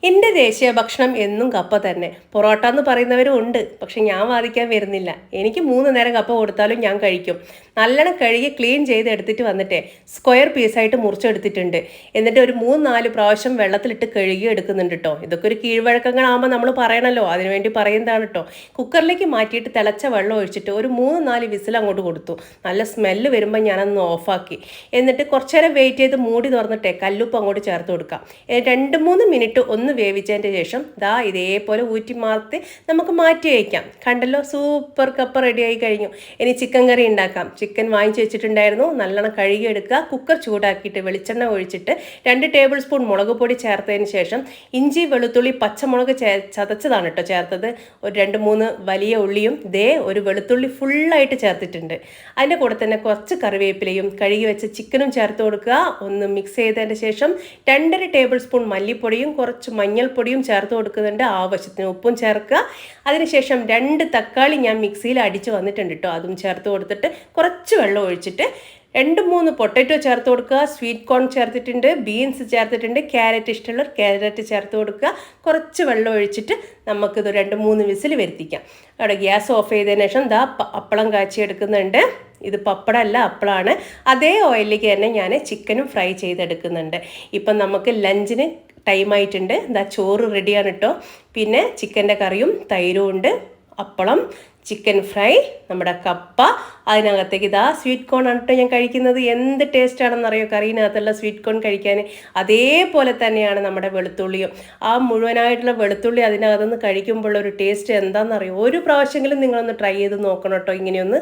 എൻ്റെ ദേശീയ ഭക്ഷണം എന്നും കപ്പ തന്നെ. പൊറോട്ട എന്ന് പറയുന്നവരും ഉണ്ട്. പക്ഷെ ഞാൻ വാദിക്കാൻ വരുന്നില്ല. എനിക്ക് 3 നേരം കപ്പ കൊടുത്താലും ഞാൻ കഴിക്കും. നല്ലോണം കഴുകി ക്ലീൻ ചെയ്ത് എടുത്തിട്ട് വന്നിട്ടേ സ്ക്വയർ പീസായിട്ട് മുറിച്ചെടുത്തിട്ടുണ്ട്. എന്നിട്ട് ഒരു 3-4 പ്രാവശ്യം വെള്ളത്തിലിട്ട് കഴുകി എടുക്കുന്നുണ്ട് കേട്ടോ. ഇതൊക്കെ ഒരു കീഴ്വഴക്കങ്ങളാകുമ്പോൾ നമ്മൾ പറയണല്ലോ, അതിനുവേണ്ടി പറയുന്നതാണ് കേട്ടോ. കുക്കറിലേക്ക് മാറ്റിയിട്ട് തിളച്ച വെള്ളം ഒഴിച്ചിട്ട് ഒരു 3-4 വിസിൽ അങ്ങോട്ട് കൊടുത്തു. നല്ല സ്മെല്ല് വരുമ്പോൾ ഞാനൊന്ന് ഓഫാക്കി. എന്നിട്ട് കുറച്ചു നേരം വെയിറ്റ് ചെയ്ത് മൂടി തുറന്നിട്ടേ കല്ലുപ്പ് അങ്ങോട്ട് ചേർത്ത് കൊടുക്കാം. 2-3 മിനിറ്റ് ഒന്ന് വേവിച്ചതിൻ്റെ ശേഷം ഇതേപോലെ ഊറ്റി മാറ്റി നമുക്ക് മാറ്റി വയ്ക്കാം. കണ്ടല്ലോ, സൂപ്പർ കപ്പ റെഡിയായി കഴിഞ്ഞു. ഇനി ചിക്കൻ കറി ഉണ്ടാക്കാം. ചിക്കൻ വാങ്ങിച്ച് വെച്ചിട്ടുണ്ടായിരുന്നു. നല്ലോണം കഴുകിയെടുക്കുക. കുക്കർ ചൂടാക്കിയിട്ട് വെളിച്ചെണ്ണ ഒഴിച്ചിട്ട് 2 ടേബിൾ സ്പൂൺ മുളക് പൊടി ചേർത്തതിന് ശേഷം ഇഞ്ചി, വെളുത്തുള്ളി, പച്ചമുളക് ചതച്ചതാണ് കേട്ടോ ചേർത്തത്. ഒരു 2-3 വലിയ ഉള്ളിയും ഒരു വെളുത്തുള്ളി ഫുള്ളായിട്ട് ചേർത്തിട്ടുണ്ട്. അതിൻ്റെ കൂടെ തന്നെ കുറച്ച് കറിവേപ്പിലയും കഴുകി വെച്ച ചിക്കനും ചേർത്ത് കൊടുക്കുക. ഒന്ന് മിക്സ് ചെയ്തതിൻ്റെ ശേഷം 2.5 ടേബിൾ സ്പൂൺ മല്ലിപ്പൊടിയും കുറച്ച് മഞ്ഞൾപ്പൊടിയും ചേർത്ത് കൊടുക്കുന്നുണ്ട്. ആവശ്യത്തിന് ഉപ്പും ചേർക്കുക. അതിനുശേഷം 2 തക്കാളി ഞാൻ മിക്സിയിൽ അടിച്ച് വന്നിട്ടുണ്ട് കേട്ടോ. അതും ചേർത്ത് കൊടുത്തിട്ട് കുറച്ച് വെള്ളം ഒഴിച്ചിട്ട് 2-3 പൊട്ടറ്റോ ചേർത്ത് കൊടുക്കുക. സ്വീറ്റ് കോൺ ചേർത്തിട്ടുണ്ട്, ബീൻസ് ചേർത്തിട്ടുണ്ട്, ക്യാരറ്റ് ഇഷ്ടമുള്ളവർ ക്യാരറ്റ് ചേർത്ത് കൊടുക്കുക. കുറച്ച് വെള്ളം ഒഴിച്ചിട്ട് നമുക്കിത് 2-3 വിസിൽ വരുത്തിക്കാം. അവിടെ ഗ്യാസ് ഓഫ് ചെയ്തതിന് ശേഷം അപ്പളം കാച്ചിയെടുക്കുന്നുണ്ട്. ഇത് പപ്പടമല്ല, അപ്പളമാണ്. അതേ ഓയിലിലേക്ക് തന്നെ ഞാൻ ചിക്കനും ഫ്രൈ ചെയ്തെടുക്കുന്നുണ്ട്. ഇപ്പം നമുക്ക് ലഞ്ചിന് ടൈമായിട്ടുണ്ട്. ചോറ് റെഡിയാണ് കേട്ടോ. പിന്നെ ചിക്കൻ്റെ കറിയും തൈരും ഉണ്ട്, അപ്പളം, ചിക്കൻ ഫ്രൈ, നമ്മുടെ കപ്പ, അതിനകത്തേക്ക് സ്വീറ്റ് കോൺ ആണ് കേട്ടോ ഞാൻ കഴിക്കുന്നത്. എന്ത് ടേസ്റ്റാണെന്നറിയോ കറീനകത്തുള്ള സ്വീറ്റ് കോൺ കഴിക്കാൻ. അതേപോലെ തന്നെയാണ് നമ്മുടെ വെളുത്തുള്ളിയും. മുഴുവനായിട്ടുള്ള വെളുത്തുള്ളി അതിനകത്തുനിന്ന് കഴിക്കുമ്പോഴുള്ള ഒരു ടേസ്റ്റ് എന്താണെന്നറിയോ. ഒരു പ്രാവശ്യമെങ്കിലും നിങ്ങളൊന്ന് ട്രൈ ചെയ്ത് നോക്കണം കേട്ടോ ഇങ്ങനെയൊന്ന്.